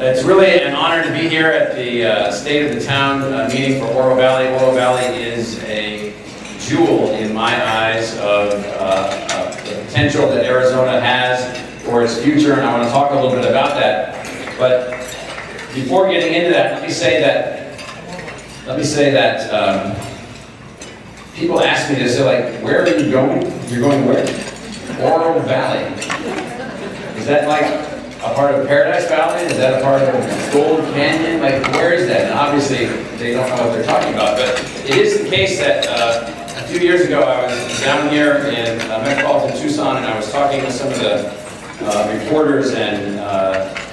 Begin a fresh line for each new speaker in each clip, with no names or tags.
It's really an honor to be here at the State of the Town meeting for Oro Valley. Oro Valley is a jewel in my eyes of the potential that Arizona has for its future, and I want to talk a little bit about that. But before getting into that, let me say that people ask me this, they're like, where are you going? You're going where? Oro Valley. Is that like a part of Paradise Valley? Is that a part of Gold Canyon? Like, where is that? And obviously, they don't know what they're talking about. But it is the case that a few years ago, I was down here in metropolitan Tucson, and I was talking with some of the reporters and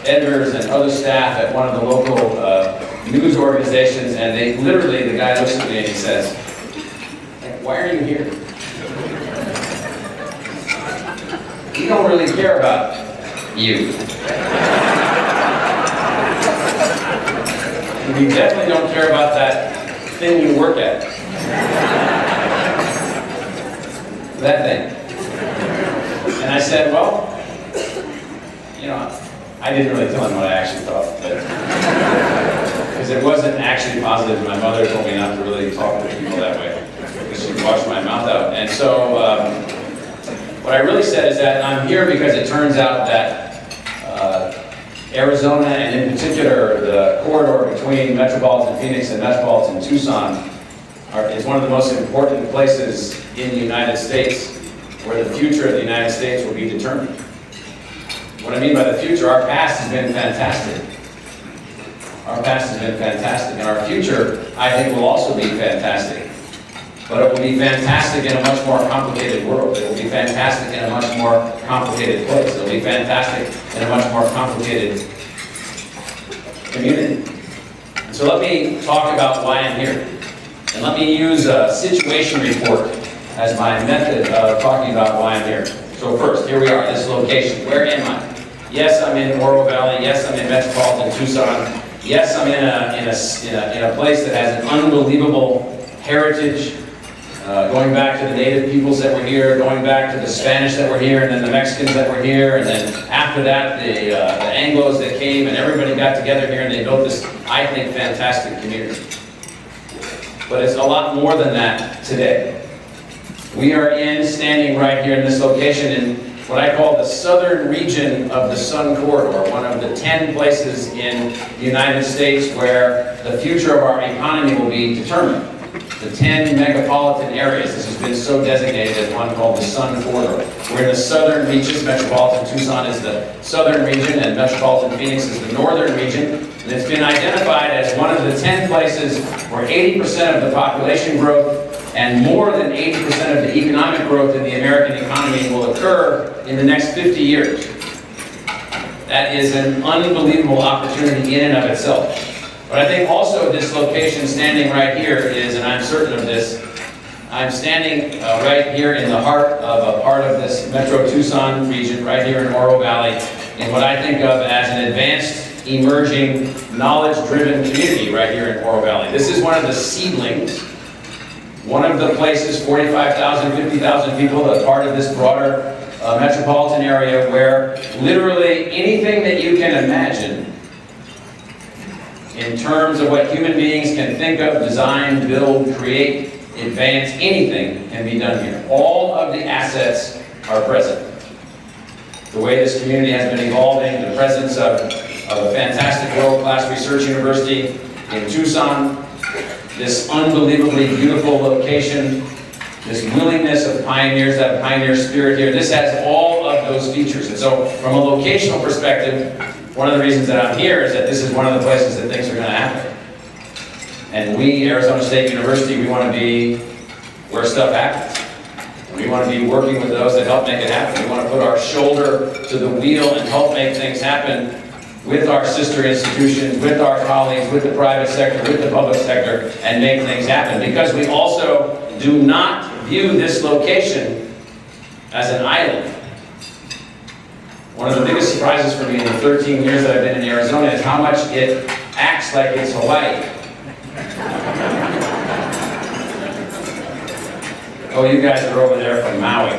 editors and other staff at one of the local news organizations, and they literally, the guy looks at me and he says, "Why are you here? We don't really care about you. We definitely don't care about that thing you work at. That thing." And I said, well, you know, I didn't really tell him what I actually thought, because it wasn't actually positive. My mother told me not to really talk to people that way, because she'd wash my mouth out. And so what I really said is that I'm here because it turns out that Arizona, and in particular the corridor between metropolitan Phoenix and metropolitan Tucson, is one of the most important places in the United States where the future of the United States will be determined. What I mean by the future, our past has been fantastic. Our past has been fantastic, and our future, I think, will also be fantastic. But it will be fantastic in a much more complicated world. It will be fantastic in a much more complicated place. It will be fantastic in a much more complicated community. And so let me talk about why I'm here. And let me use a situation report as my method of talking about why I'm here. So first, here we are, this location. Where am I? Yes, I'm in Oro Valley. Yes, I'm in metropolitan Tucson. Yes, I'm in a place that has an unbelievable heritage. Going back to the native peoples that were here, going back to the Spanish that were here, and then the Mexicans that were here, and then after that, the Anglos that came, and everybody got together here, and they built this, I think, fantastic community. But it's a lot more than that today. We are standing right here in this location in what I call the southern region of the Sun Corridor, one of the 10 places in the United States where the future of our economy will be determined. The 10 megapolitan areas. This has been so designated as one called the Sun Corridor. We're in the southern reaches. Metropolitan Tucson is the southern region, and metropolitan Phoenix is the northern region. And it's been identified as one of the 10 places where 80% of the population growth and more than 80% of the economic growth in the American economy will occur in the next 50 years. That is an unbelievable opportunity in and of itself. But I think also this location standing right here is, and I'm certain of this, I'm standing right here in the heart of a part of this Metro Tucson region, right here in Oro Valley, in what I think of as an advanced, emerging, knowledge-driven community right here in Oro Valley. This is one of the seedlings, one of the places, 45,000, 50,000 people, a part of this broader metropolitan area where literally anything that you can imagine in terms of what human beings can think of, design, build, create, advance, anything can be done here. All of the assets are present. The way this community has been evolving, the presence of a fantastic world-class research university in Tucson, this unbelievably beautiful location, this willingness of pioneers, that pioneer spirit here, this has all of those features. And so from a locational perspective, one of the reasons that I'm here is that this is one of the places that things are going to happen. And we, Arizona State University, we want to be where stuff happens. We want to be working with those that help make it happen. We want to put our shoulder to the wheel and help make things happen with our sister institutions, with our colleagues, with the private sector, with the public sector, and make things happen. Because we also do not view this location as an island. One of the biggest surprises for me in the 13 years that I've been in Arizona is how much it acts like it's Hawaii. Oh, you guys are over there from Maui.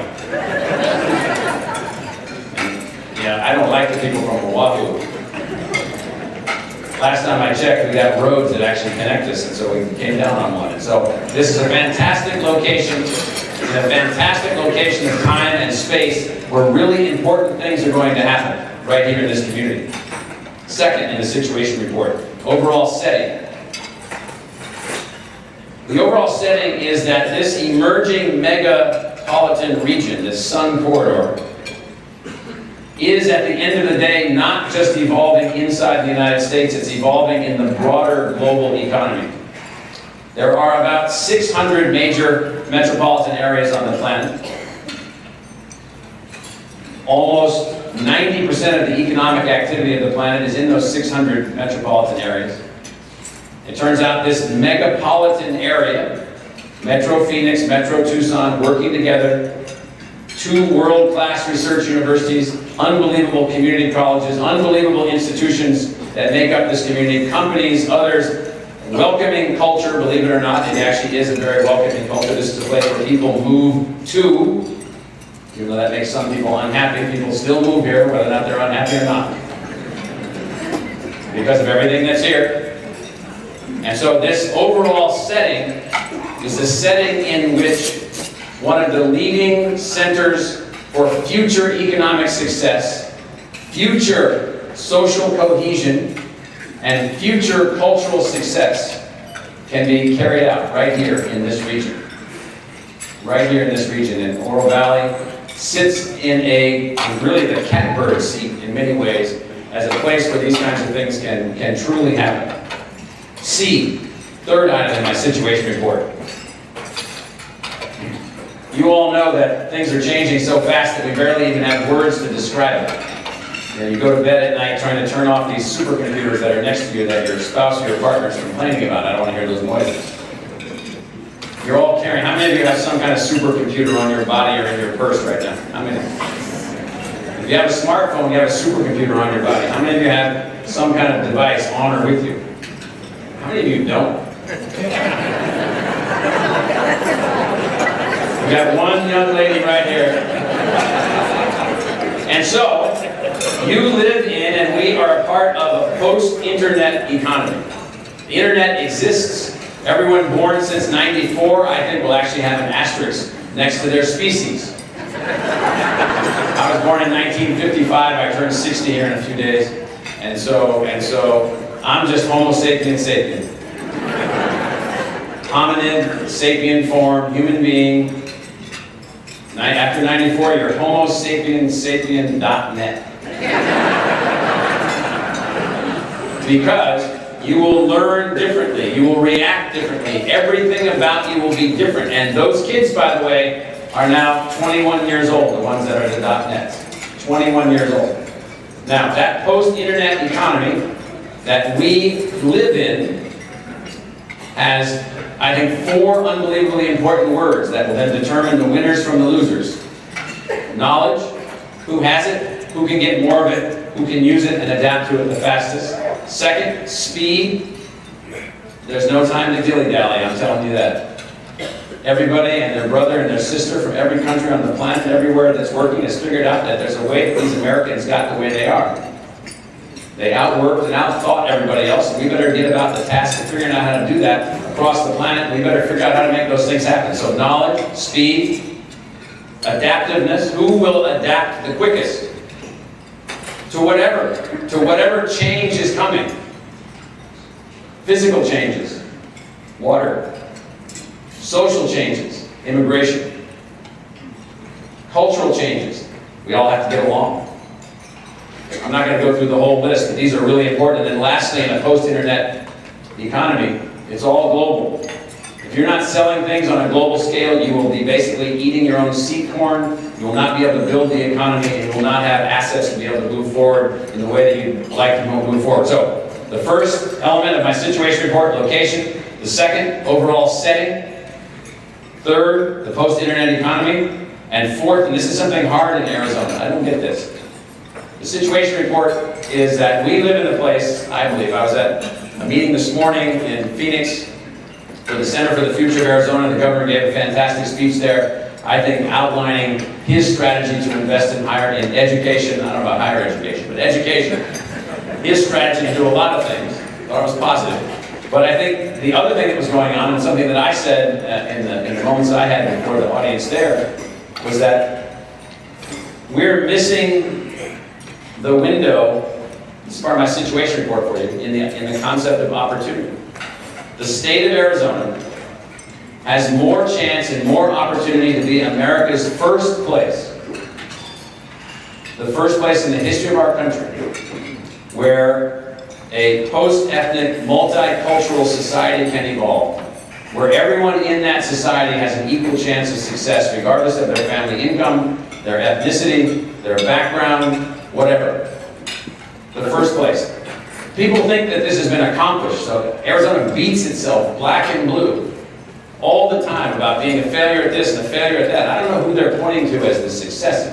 Yeah, I don't like the people from Oahu. Last time I checked, we have roads that actually connect us, and so we came down on one. And so this is a fantastic location, in a fantastic location of time and space where really important things are going to happen right here in this community. Second, in the situation report, overall setting. The overall setting is that this emerging megapolitan region, this Sun Corridor, is at the end of the day not just evolving inside the United States, it's evolving in the broader global economy. There are about 600 major metropolitan areas on the planet. Almost 90% of the economic activity of the planet is in those 600 metropolitan areas. It turns out this megapolitan area, Metro Phoenix, Metro Tucson, working together, 2 world-class research universities, unbelievable community colleges, unbelievable institutions that make up this community, companies, others, welcoming culture, believe it or not, it actually is a very welcoming culture. This is a place where people move to, even though that makes some people unhappy, people still move here, whether or not they're unhappy or not, because of everything that's here. And so this overall setting is the setting in which one of the leading centers for future economic success, future social cohesion, and future cultural success can be carried out right here in this region. Right here in this region. And Oro Valley sits in really the catbird seat in many ways as a place where these kinds of things can truly happen. C, third item in my situation report. You all know that things are changing so fast that we barely even have words to describe it. You go to bed at night trying to turn off these supercomputers that are next to you that your spouse or your partner is complaining about. I don't want to hear those noises. You're all carrying, how many of you have some kind of supercomputer on your body or in your purse right now? How many? If you have a smartphone, you have a supercomputer on your body. How many of you have some kind of device on or with you? How many of you don't? We got one young lady right here. And so, you live in and we are a part of a post-internet economy. The internet exists. Everyone born since '94, I think, will actually have an asterisk next to their species. I was born in 1955. I turned 60 here in a few days. And so I'm just Homo sapien sapien. Hominid, sapien form, human being. After 94, you're Homo sapien sapien.net. Because you will learn differently, you will react differently, everything about you will be different. And those kids, by the way, are now 21 years old, the ones that are the .nets. 21 years old. Now, that post-internet economy that we live in has, I think, 4 unbelievably important words that will then determine the winners from the losers. Knowledge, who has it, who can get more of it, who can use it and adapt to it the fastest. Second, speed. There's no time to dilly-dally, I'm telling you that. Everybody and their brother and their sister from every country on the planet, everywhere that's working, has figured out that there's a way that these Americans got the way they are. They outworked and outthought everybody else, and we better get about the task of figuring out how to do that across the planet. We better figure out how to make those things happen. So knowledge, speed, adaptiveness. Who will adapt the quickest to whatever change is coming? Physical changes, water. Social changes, immigration. Cultural changes, we all have to get along. I'm not going to go through the whole list, but these are really important. And then lastly, in a post-internet economy, it's all global. If you're not selling things on a global scale, you will be basically eating your own seed corn. You will not be able to build the economy, and you will not have assets to be able to move forward in the way that you'd like to move forward. So, the first element of my situation report, location. The second, overall setting. Third, the post-internet economy. And fourth, and this is something hard in Arizona, I don't get this. The situation report is that we live in a place, I believe, I was at a meeting this morning in Phoenix for the Center for the Future of Arizona. The governor gave a fantastic speech there, I think, outlining his strategy to invest in education. I don't know about higher education, but education. His strategy to do a lot of things. Thought it was positive. But I think the other thing that was going on, and something that I said in the moments I had before the audience there, was that we're missing the window. This is part of my situation report for you, in the concept of opportunity. The state of Arizona has more chance and more opportunity to be America's first place. The first place in the history of our country where a post-ethnic, multicultural society can evolve, where everyone in that society has an equal chance of success, regardless of their family income, their ethnicity, their background, whatever. The first place. People think that this has been accomplished, so Arizona beats itself black and blue all the time about being a failure at this and a failure at that. I don't know who they're pointing to as the successes.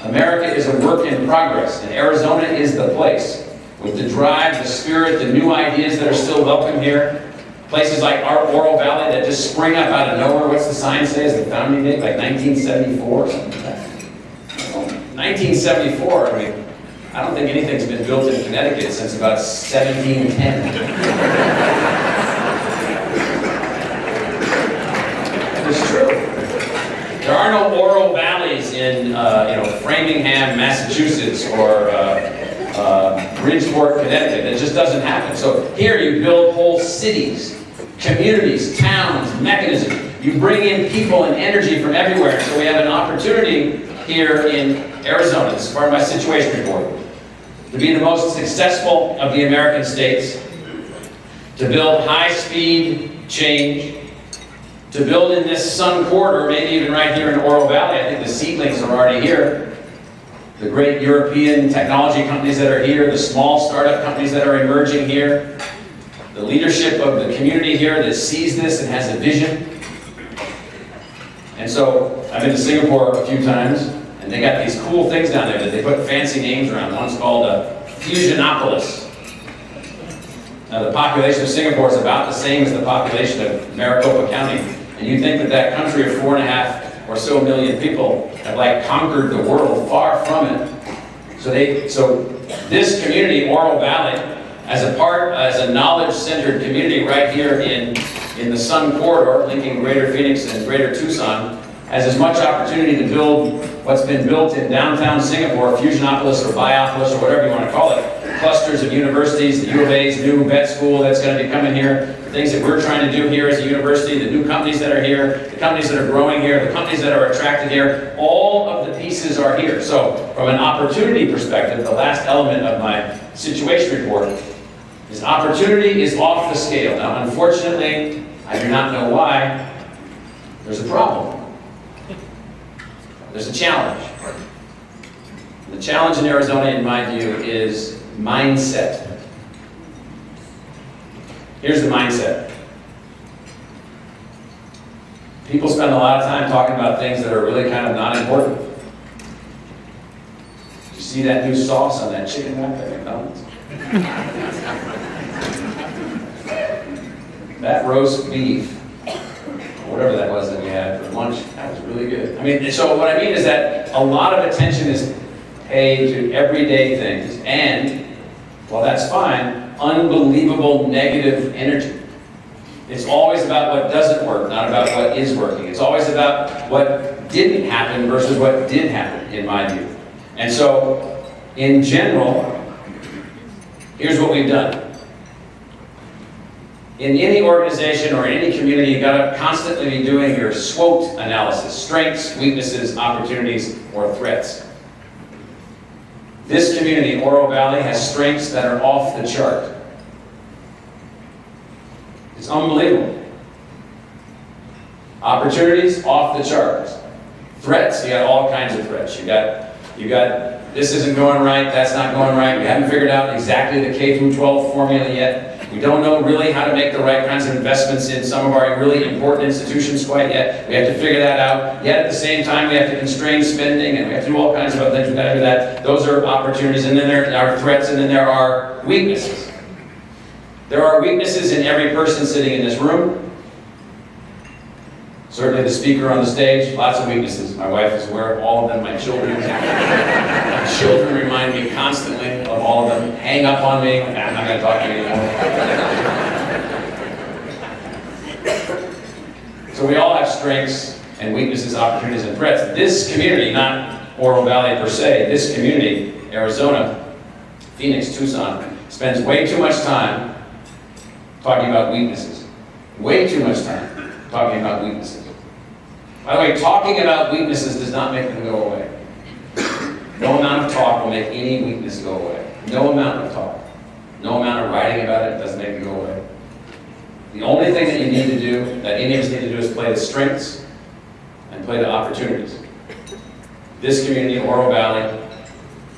America is a work in progress, and Arizona is the place with the drive, the spirit, the new ideas that are still welcome here. Places like our Oro Valley that just spring up out of nowhere. What's the sign say is the founding date? Like 1974 or something like that. 1974, I mean, I don't think anything's been built in Connecticut since about 1710. It's true. There are no Oro Valleys in Framingham, Massachusetts, or Bridgeport, Connecticut. It just doesn't happen. So here you build whole cities, communities, towns, mechanisms. You bring in people and energy from everywhere. So we have an opportunity here in Arizona. This is part of my situation report. To be the most successful of the American states, to build high-speed change, to build in this sun corridor, maybe even right here in Oro Valley. I think the seedlings are already here. The great European technology companies that are here, the small startup companies that are emerging here, the leadership of the community here that sees this and has a vision. And so, I've been to Singapore a few times, and they got these cool things down there that they put fancy names around. One's called Fusionopolis. Now, the population of Singapore is about the same as the population of Maricopa County. And you think that that country of 4.5 or so million people have like conquered the world. Far from it. So this community, Oro Valley, as a knowledge-centered community right here in the Sun Corridor, linking Greater Phoenix and Greater Tucson, has as much opportunity to build what's been built in downtown Singapore, Fusionopolis or Biopolis or whatever you want to call it, clusters of universities, the U of A's new vet school that's going to be coming here, the things that we're trying to do here as a university, the new companies that are here, the companies that are growing here, the companies that are attracted here, all of the pieces are here. So from an opportunity perspective, the last element of my situation report is opportunity is off the scale. Now, unfortunately, I do not know why, there's a problem. There's a challenge. The challenge in Arizona, in my view, is mindset. Here's the mindset. People spend a lot of time talking about things that are really kind of not important. You see that new sauce on that chicken wrap at McDonald's? That roast beef, whatever that was that we had for lunch, that was really good. I mean, so what I mean is that a lot of attention is paid to everyday things, and, well, that's fine, unbelievable negative energy. It's always about what doesn't work, not about what is working. It's always about what didn't happen versus what did happen, in my view. And so, in general, here's what we've done. In any organization or in any community, you've got to constantly be doing your SWOT analysis: strengths, weaknesses, opportunities, or threats. This community, Oro Valley, has strengths that are off the chart. It's unbelievable. Opportunities, off the charts. Threats, you got all kinds of threats. You got this isn't going right, that's not going right. We haven't figured out exactly the K-12 formula yet. We don't know really how to make the right kinds of investments in some of our really important institutions quite yet. We have to figure that out. Yet at the same time, we have to constrain spending, and we have to do all kinds of other things. We've got to do that. Those are opportunities, and then there are threats, and then there are weaknesses. There are weaknesses in every person sitting in this room. Certainly the speaker on the stage, lots of weaknesses. My wife is aware of all of them, my children. My children remind me constantly of all of them, hang up on me, like, I'm not going to talk to you anymore. So we all have strengths and weaknesses, opportunities, and threats. This community, not Oro Valley per se, this community, Arizona, Phoenix, Tucson, spends way too much time talking about weaknesses. Way too much time talking about weaknesses. By the way, talking about weaknesses does not make them go away. No amount of talk will make any weakness go away. No amount of talk. No amount of writing about it doesn't make it go away. The only thing that you need to do, that any of us need to do, is play the strengths and play the opportunities. This community, Oro Valley,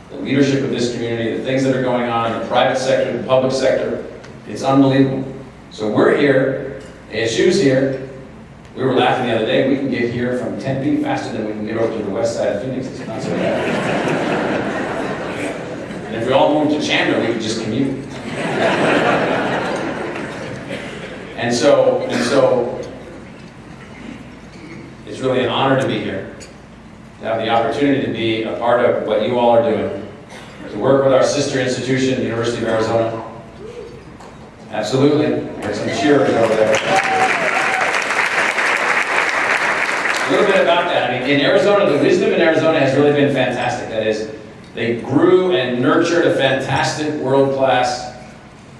the leadership of this community, the things that are going on in the private sector, the public sector, it's unbelievable. So we're here, ASU's here. We were laughing the other day, we can get here from Tempe faster than we can get over to the west side of Phoenix. It's not so bad. And if we all moved to Chandler, we could just commute. And so, it's really an honor to be here, to have the opportunity to be a part of what you all are doing, to work with our sister institution, the University of Arizona. Absolutely. There's some cheers over there. A little bit about that. I mean, in Arizona, the wisdom in Arizona has really been fantastic. That is, they grew and nurtured a fantastic, world-class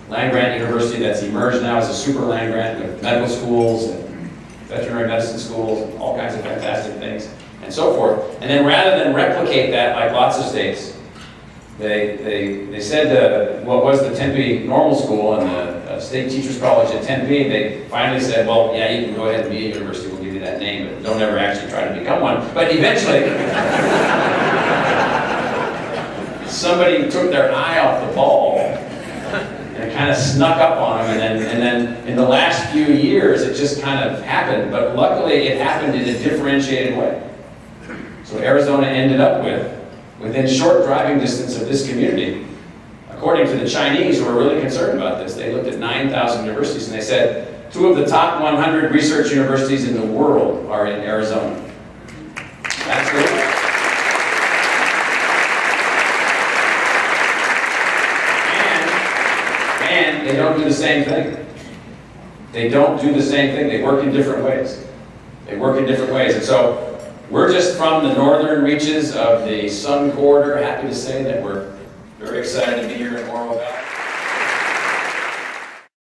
land-grant university that's emerged now as a super land-grant with medical schools and veterinary medicine schools and all kinds of fantastic things and so forth. And then rather than replicate that like lots of states, they said what was the Tempe Normal School and the State Teachers College at Tempe, they finally said, well, yeah, you can go ahead and be a university, we'll give you that name, but don't ever actually try to become one. But eventually, somebody took their eye off the ball and kind of snuck up on them, and then in the last few years, it just kind of happened, but luckily it happened in a differentiated way. So Arizona ended up within short driving distance of this community. According to the Chinese, who are really concerned about this, they looked at 9,000 universities and they said, 2 of the top 100 research universities in the world are in Arizona. That's good. And they don't do the same thing. They don't do the same thing. They work in different ways. They work in different ways. And so we're just from the northern reaches of the Sun Corridor. Happy to say that we're very excited to be here in Oro Valley.